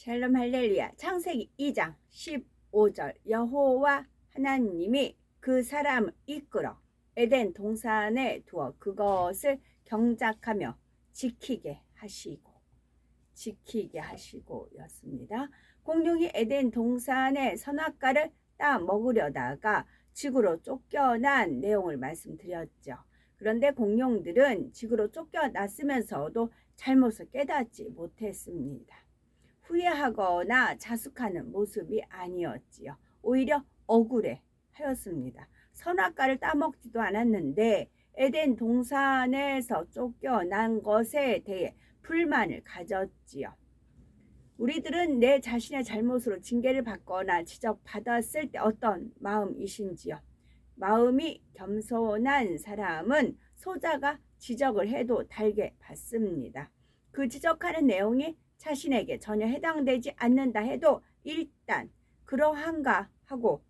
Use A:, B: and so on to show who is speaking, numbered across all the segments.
A: 샬롬 할렐루야. 창세기 2장 15절. 여호와 하나님이 그 사람을 이끌어 에덴 동산에 두어 그것을 경작하며 지키게 하시고 였습니다. 공룡이 에덴 동산의 선악과를 따 먹으려다가 지구로 쫓겨난 내용을 말씀드렸죠. 그런데 공룡들은 지구로 쫓겨났으면서도 잘못을 깨닫지 못했습니다. 후회하거나 자숙하는 모습이 아니었지요. 오히려 억울해 하였습니다. 선악과를 따먹지도 않았는데 에덴 동산에서 쫓겨난 것에 대해 불만을 가졌지요. 우리들은 내 자신의 잘못으로 징계를 받거나 지적받았을 때 어떤 마음이신지요? 마음이 겸손한 사람은 소자가 지적을 해도 달게 받습니다. 그 지적하는 내용이 자신에게 전혀 해당되지 않는다 해도 일단 그러한가 하고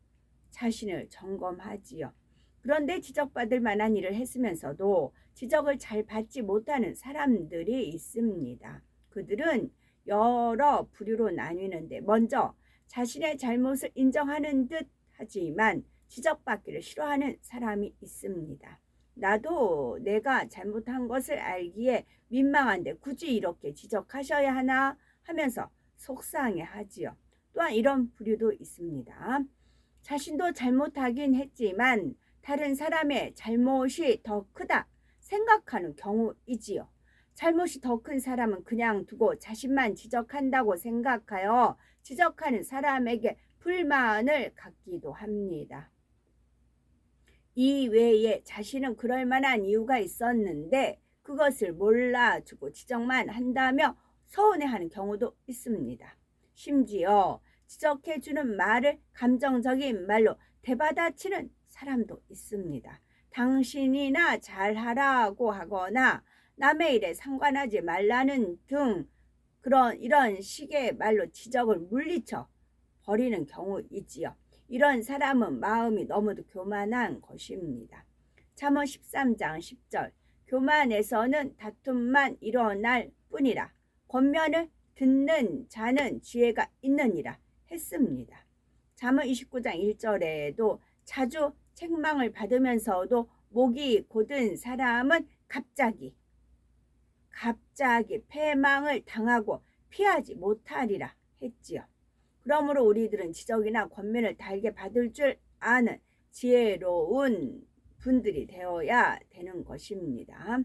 A: 자신을 점검하지요. 그런데 지적받을 만한 일을 했으면서도 지적을 잘 받지 못하는 사람들이 있습니다. 그들은 여러 부류로 나뉘는데 먼저 자신의 잘못을 인정하는 듯 하지만 지적받기를 싫어하는 사람이 있습니다. 나도 내가 잘못한 것을 알기에 민망한데 굳이 이렇게 지적하셔야 하나 하면서 속상해하지요. 또한 이런 부류도 있습니다. 자신도 잘못하긴 했지만 다른 사람의 잘못이 더 크다 생각하는 경우이지요. 잘못이 더 큰 사람은 그냥 두고 자신만 지적한다고 생각하여 지적하는 사람에게 불만을 갖기도 합니다. 이 외에 자신은 그럴 만한 이유가 있었는데 그것을 몰라주고 지적만 한다며 서운해하는 경우도 있습니다. 심지어 지적해주는 말을 감정적인 말로 되받아치는 사람도 있습니다. 당신이나 잘하라고 하거나 남의 일에 상관하지 말라는 등 이런 식의 말로 지적을 물리쳐 버리는 경우이지요. 이런 사람은 마음이 너무도 교만한 것입니다. 잠언 13장 10절. 교만에서는 다툼만 일어날 뿐이라 권면을 듣는 자는 지혜가 있느니라 했습니다. 잠언 29장 1절에도 자주 책망을 받으면서도 목이 곧은 사람은 갑자기 패망을 당하고 피하지 못하리라 했지요. 그러므로 우리들은 지적이나 권면을 달게 받을 줄 아는 지혜로운 분들이 되어야 되는 것입니다.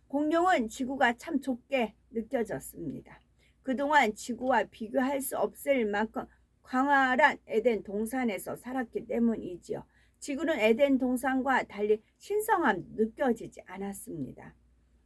A: 공룡은 지구가 참 좁게 느껴졌습니다. 그동안 지구와 비교할 수 없을 만큼 광활한 에덴 동산에서 살았기 때문이지요. 지구는 에덴 동산과 달리 신성함 느껴지지 않았습니다.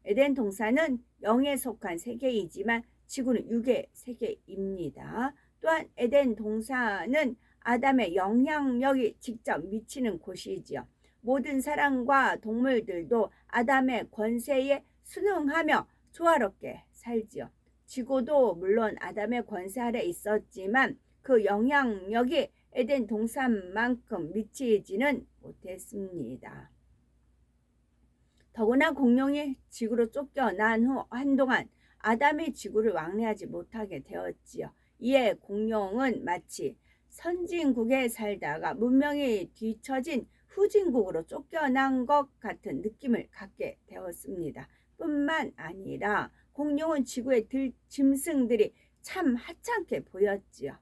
A: 에덴 동산은 영에 속한 세계이지만 지구는 육의 세계입니다. 또한 에덴 동산은 아담의 영향력이 직접 미치는 곳이지요. 모든 사람과 동물들도 아담의 권세에 순응하며 조화롭게 살지요. 지구도 물론 아담의 권세 아래 있었지만 그 영향력이 에덴 동산만큼 미치지는 못했습니다. 더구나 공룡이 지구로 쫓겨난 후 한동안 아담이 지구를 왕래하지 못하게 되었지요. 이에 공룡은 마치 선진국에 살다가 문명이 뒤처진 후진국으로 쫓겨난 것 같은 느낌을 갖게 되었습니다. 뿐만 아니라 공룡은 지구의 짐승들이 참 하찮게 보였지요.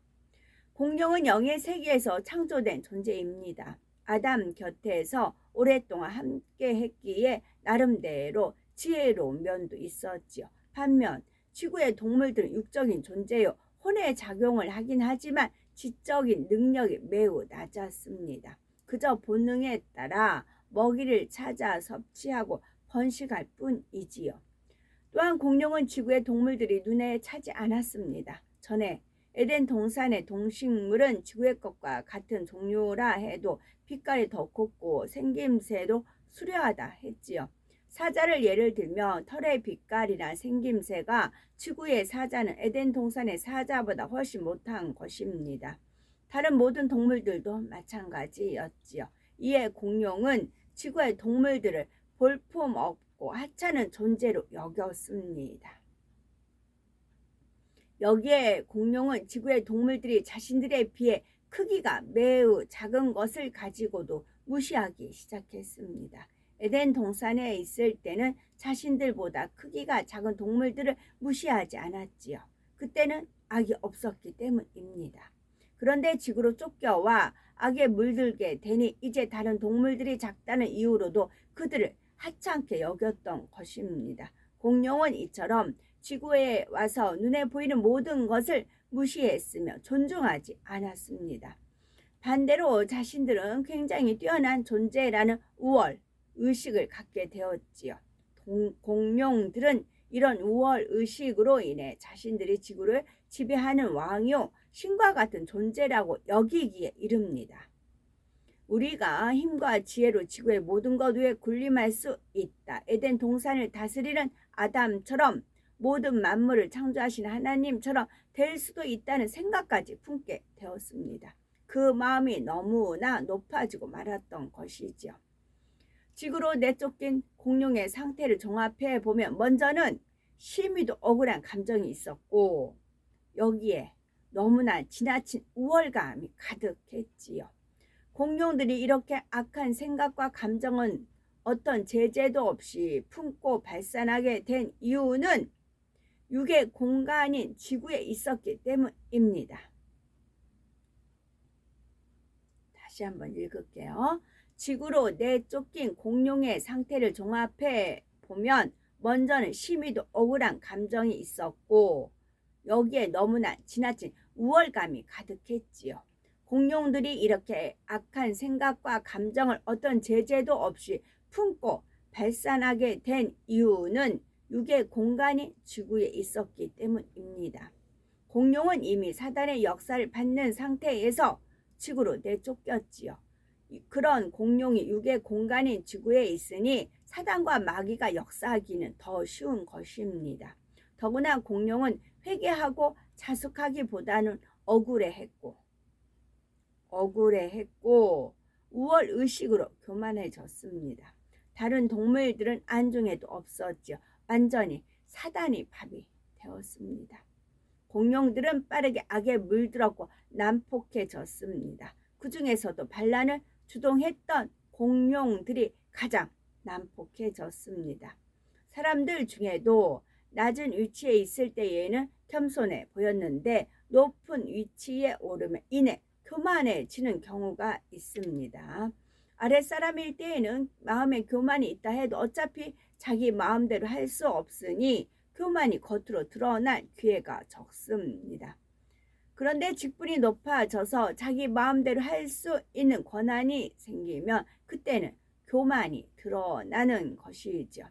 A: 공룡은 영의 세계에서 창조된 존재입니다. 아담 곁에서 오랫동안 함께 했기에 나름대로 지혜로운 면도 있었지요. 반면 지구의 동물들은 육적인 존재요. 혼의 작용을 하긴 하지만 지적인 능력이 매우 낮았습니다. 그저 본능에 따라 먹이를 찾아 섭취하고 번식할 뿐이지요. 또한 공룡은 지구의 동물들이 눈에 차지 않았습니다. 전에 에덴 동산의 동식물은 지구의 것과 같은 종류라 해도 빛깔이 더 곱고 생김새도 수려하다 했지요. 사자를 예를 들면 털의 빛깔이나 생김새가 지구의 사자는 에덴 동산의 사자보다 훨씬 못한 것입니다. 다른 모든 동물들도 마찬가지였지요. 이에 공룡은 지구의 동물들을 볼품없고 하찮은 존재로 여겼습니다. 여기에 공룡은 지구의 동물들이 자신들에 비해 크기가 매우 작은 것을 가지고도 무시하기 시작했습니다. 에덴 동산에 있을 때는 자신들보다 크기가 작은 동물들을 무시하지 않았지요. 그때는 악이 없었기 때문입니다. 그런데 지구로 쫓겨와 악에 물들게 되니 이제 다른 동물들이 작다는 이유로도 그들을 하찮게 여겼던 것입니다. 공룡은 이처럼 지구에 와서 눈에 보이는 모든 것을 무시했으며 존중하지 않았습니다. 반대로 자신들은 굉장히 뛰어난 존재라는 우월 의식을 갖게 되었지요. 공룡들은 이런 우월 의식으로 인해 자신들이 지구를 지배하는 왕이요 신과 같은 존재라고 여기기에 이릅니다. 우리가 힘과 지혜로 지구의 모든 것 위에 군림할 수 있다. 에덴 동산을 다스리는 아담처럼 모든 만물을 창조하신 하나님처럼 될 수도 있다는 생각까지 품게 되었습니다. 그 마음이 너무나 높아지고 말았던 것이지요. 지구로 내쫓긴 공룡의 상태를 종합해 보면 먼저는 심히도 억울한 감정이 있었고 여기에 너무나 지나친 우월감이 가득했지요. 공룡들이 이렇게 악한 생각과 감정은 어떤 제재도 없이 품고 발산하게 된 이유는 육의 공간인 지구에 있었기 때문입니다. 다시 한번 읽을게요. 지구로 내쫓긴 공룡의 상태를 종합해 보면 먼저는 심히도 억울한 감정이 있었고 여기에 너무나 지나친 우월감이 가득했지요. 공룡들이 이렇게 악한 생각과 감정을 어떤 제재도 없이 품고 발산하게 된 이유는 육의 공간이 지구에 있었기 때문입니다. 공룡은 이미 사단의 역사를 받는 상태에서 지구로 내쫓겼지요. 그런 공룡이 육의 공간인 지구에 있으니 사단과 마귀가 역사하기는 더 쉬운 것입니다. 더구나 공룡은 회개하고 자숙하기보다는 억울해했고 우월의식으로 교만해졌습니다. 다른 동물들은 안중에도 없었지요. 완전히 사단이 밥이 되었습니다. 공룡들은 빠르게 악에 물들었고 난폭해졌습니다. 그 중에서도 반란을 주동했던 공룡들이 가장 난폭해졌습니다. 사람들 중에도 낮은 위치에 있을 때에는 겸손해 보였는데 높은 위치에 오르면 이내 교만해지는 경우가 있습니다. 아랫사람일 때에는 마음에 교만이 있다 해도 어차피 자기 마음대로 할 수 없으니 교만이 겉으로 드러날 기회가 적습니다. 그런데 직분이 높아져서 자기 마음대로 할 수 있는 권한이 생기면 그때는 교만이 드러나는 것이죠.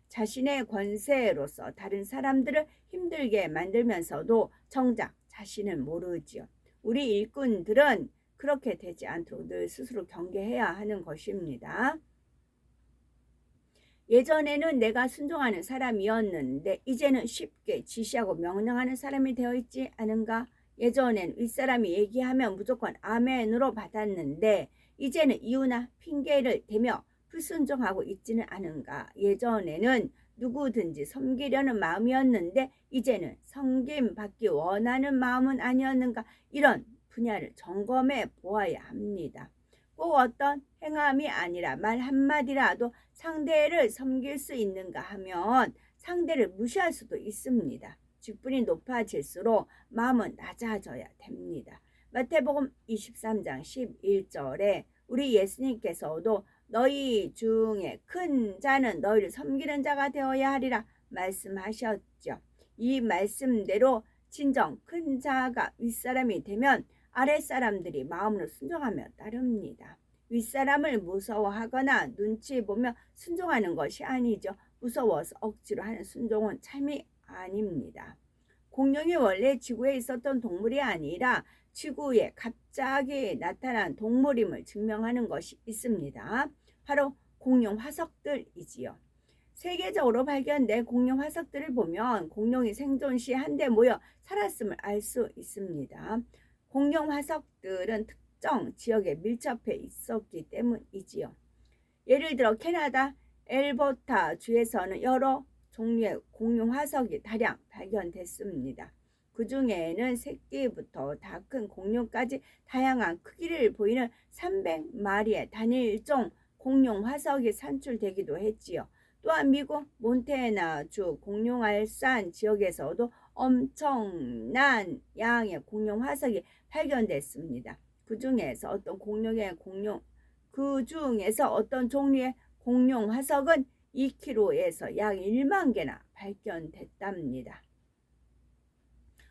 A: 자신의 권세로서 다른 사람들을 힘들게 만들면서도 정작 자신은 모르지요. 우리 일꾼들은 그렇게 되지 않도록 늘 스스로 경계해야 하는 것입니다. 예전에는 내가 순종하는 사람이었는데 이제는 쉽게 지시하고 명령하는 사람이 되어 있지 않은가? 예전엔 윗사람이 얘기하면 무조건 아멘으로 받았는데 이제는 이유나 핑계를 대며 불순종하고 있지는 않은가? 예전에는 누구든지 섬기려는 마음이었는데 이제는 섬김받기 원하는 마음은 아니었는가? 이런 분야를 점검해 보아야 합니다. 꼭 어떤 행함이 아니라 말 한마디라도 상대를 섬길 수 있는가 하면 상대를 무시할 수도 있습니다. 직분이 높아질수록 마음은 낮아져야 됩니다. 마태복음 23장 11절에 우리 예수님께서도 너희 중에 큰 자는 너희를 섬기는 자가 되어야 하리라 말씀하셨죠. 이 말씀대로 진정 큰 자가 윗사람이 되면 아랫사람들이 마음으로 순종하며 따릅니다. 윗사람을 무서워하거나 눈치 보며 순종하는 것이 아니죠. 무서워서 억지로 하는 순종은 참이 아닙니다. 공룡이 원래 지구에 있었던 동물이 아니라 지구에 갑자기 나타난 동물임을 증명하는 것이 있습니다. 바로 공룡 화석들이지요. 세계적으로 발견된 공룡 화석들을 보면 공룡이 생존 시 한데 모여 살았음을 알 수 있습니다. 공룡 화석들은 특정 지역에 밀접해 있었기 때문이지요. 예를 들어 캐나다 엘버타 주에서는 여러 종류의 공룡 화석이 다량 발견됐습니다. 그 중에는 새끼부터 다 큰 공룡까지 다양한 크기를 보이는 300마리의 단일종 공룡 화석이 산출되기도 했지요. 또한 미국 몬태나주 공룡알산 지역에서도 엄청난 양의 공룡 화석이 발견됐습니다. 그 중에서 어떤 종류의 공룡 화석은 2km에서 약 1만 개나 발견됐답니다.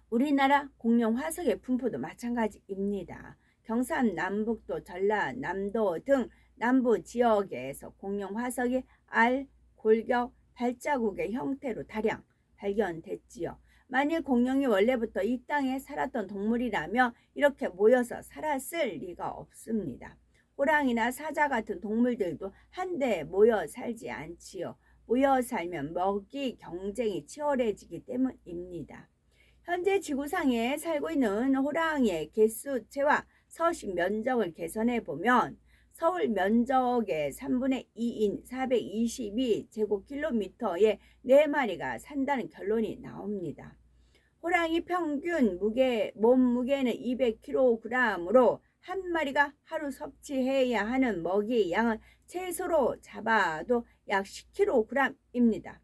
A: 우리나라 공룡 화석의 분포도 마찬가지입니다. 경상남북도, 전라남도 등 남부 지역에서 공룡 화석이 알, 골격, 발자국의 형태로 다량 발견됐지요. 만일 공룡이 원래부터 이 땅에 살았던 동물이라면 이렇게 모여서 살았을 리가 없습니다. 호랑이나 사자 같은 동물들도 한데 모여 살지 않지요. 모여 살면 먹이 경쟁이 치열해지기 때문입니다. 현재 지구상에 살고 있는 호랑이의 개수체와 서식 면적을 계산해 보면 서울 면적의 3분의 2인 422제곱킬로미터에 4마리가 산다는 결론이 나옵니다. 호랑이 평균 몸무게는 200kg으로 한 마리가 하루 섭취해야 하는 먹이 양은 최소로 잡아도 약 10kg입니다.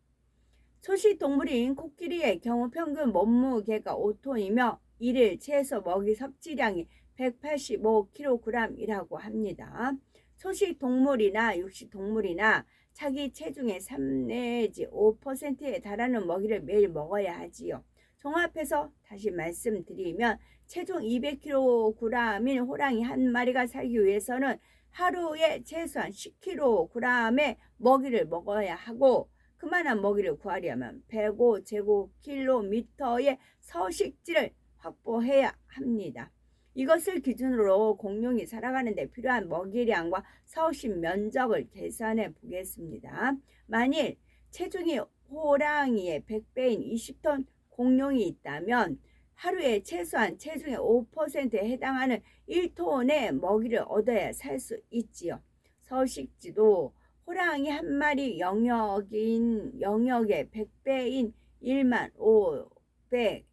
A: 초식 동물인 코끼리의 경우 평균 몸무게가 5톤이며 일일 최소 먹이 섭취량이 185kg이라고 합니다. 초식 동물이나 육식 동물이나 자기 체중의 3 내지 5%에 달하는 먹이를 매일 먹어야 하지요. 종합해서 다시 말씀드리면 체중 200kg인 호랑이 한 마리가 살기 위해서는 하루에 최소한 10kg의 먹이를 먹어야 하고, 그만한 먹이를 구하려면 105제곱킬로미터의 서식지를 확보해야 합니다. 이것을 기준으로 공룡이 살아가는 데 필요한 먹이량과 서식 면적을 계산해 보겠습니다. 만일 체중이 호랑이의 100배인 20톤 공룡이 있다면 하루에 최소한 체중의 5%에 해당하는 1톤의 먹이를 얻어야 살 수 있지요. 서식지도 호랑이 한 마리 영역의 100배인 1만 500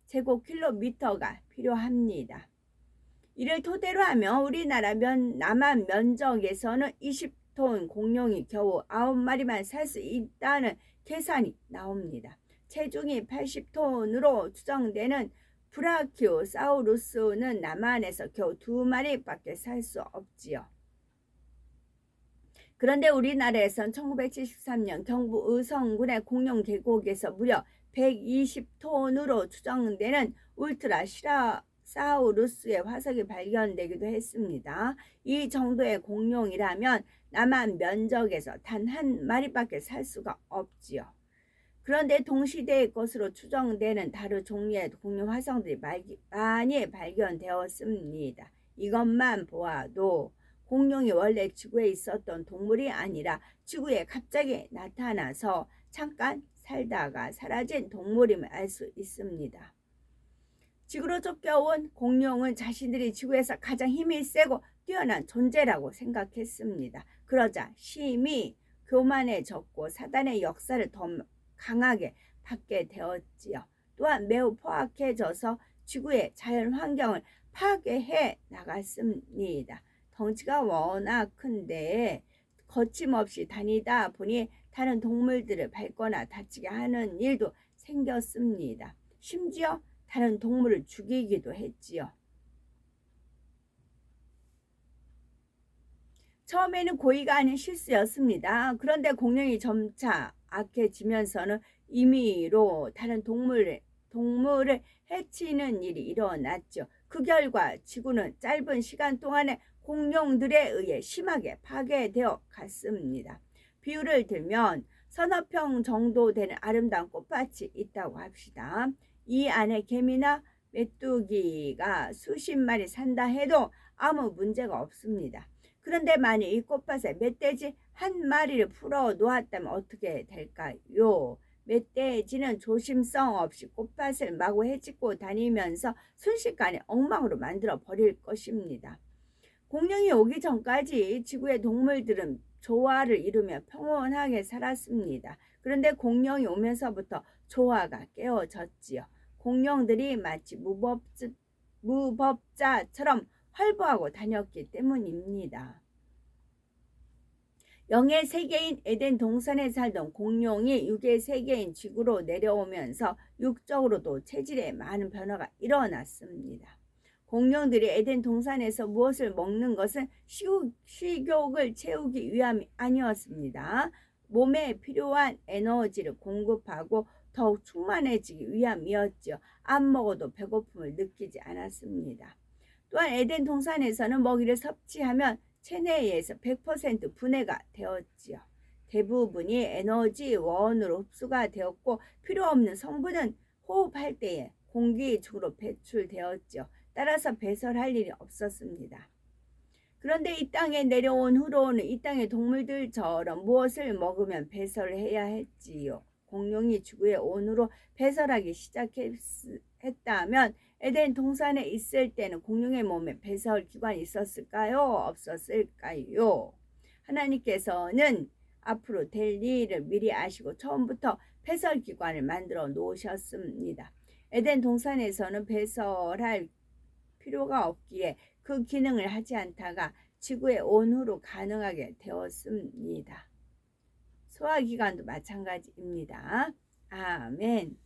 A: 제곱킬로미터가 필요합니다. 이를 토대로 하면 우리나라 남한 면적에서는 20톤 공룡이 겨우 9마리만 살 수 있다는 계산이 나옵니다. 체중이 80톤으로 추정되는 브라키오사우루스는 남한에서 겨우 2마리밖에 살 수 없지요. 그런데 우리나라에선 1973년 경부 의성군의 공룡 계곡에서 무려 120톤으로 추정되는 울트라시라사우루스의 화석이 발견되기도 했습니다. 이 정도의 공룡이라면 남한 면적에서 단 한 마리밖에 살 수가 없지요. 그런데 동시대의 것으로 추정되는 다른 종류의 공룡 화석들이 많이 발견되었습니다. 이것만 보아도 공룡이 원래 지구에 있었던 동물이 아니라 지구에 갑자기 나타나서 잠깐 살다가 사라진 동물임을 알 수 있습니다. 지구로 쫓겨온 공룡은 자신들이 지구에서 가장 힘이 세고 뛰어난 존재라고 생각했습니다. 그러자 심히 교만해졌고 사단의 역사를 더 강하게 받게 되었지요. 또한 매우 포악해져서 지구의 자연 환경을 파괴해 나갔습니다. 덩치가 워낙 큰데 거침없이 다니다 보니 다른 동물들을 밟거나 다치게 하는 일도 생겼습니다. 심지어 다른 동물을 죽이기도 했지요. 처음에는 고의가 아닌 실수였습니다. 그런데 공룡이 점차 악해지면서는 임의로 다른 동물을 해치는 일이 일어났죠. 그 결과 지구는 짧은 시간 동안에 공룡들에 의해 심하게 파괴되어 갔습니다. 비유를 들면 서너 평 정도 되는 아름다운 꽃밭이 있다고 합시다. 이 안에 개미나 메뚜기가 수십 마리 산다 해도 아무 문제가 없습니다. 그런데 만일 이 꽃밭에 멧돼지 한 마리를 풀어 놓았다면 어떻게 될까요? 멧돼지는 조심성 없이 꽃밭을 마구 헤집고 다니면서 순식간에 엉망으로 만들어 버릴 것입니다. 공룡이 오기 전까지 지구의 동물들은 조화를 이루며 평온하게 살았습니다. 그런데 공룡이 오면서부터 조화가 깨어졌지요. 공룡들이 마치 무법자처럼 활보하고 다녔기 때문입니다. 영의 세계인 에덴 동산에 살던 공룡이 육의 세계인 지구로 내려오면서 육적으로도 체질에 많은 변화가 일어났습니다. 공룡들이 에덴 동산에서 무엇을 먹는 것은 식욕을 채우기 위함이 아니었습니다. 몸에 필요한 에너지를 공급하고 더욱 충만해지기 위함이었죠. 안 먹어도 배고픔을 느끼지 않았습니다. 또한 에덴 동산에서는 먹이를 섭취하면 체내에서 100% 분해가 되었지요. 대부분이 에너지원으로 흡수가 되었고 필요 없는 성분은 호흡할 때에 공기 중으로 배출되었죠. 따라서 배설할 일이 없었습니다. 그런데 이 땅에 내려온 후로는 이 땅의 동물들처럼 무엇을 먹으면 배설을 해야 했지요. 공룡이 지구에 온 후로 배설하기 시작했다면 에덴 동산에 있을 때는 공룡의 몸에 배설 기관이 있었을까요? 없었을까요? 하나님께서는 앞으로 될 일을 미리 아시고 처음부터 배설 기관을 만들어 놓으셨습니다. 에덴 동산에서는 배설할 필요가 없기에 그 기능을 하지 않다가 지구에 온 후로 가능하게 되었습니다. 소화기관도 마찬가지입니다. 아멘.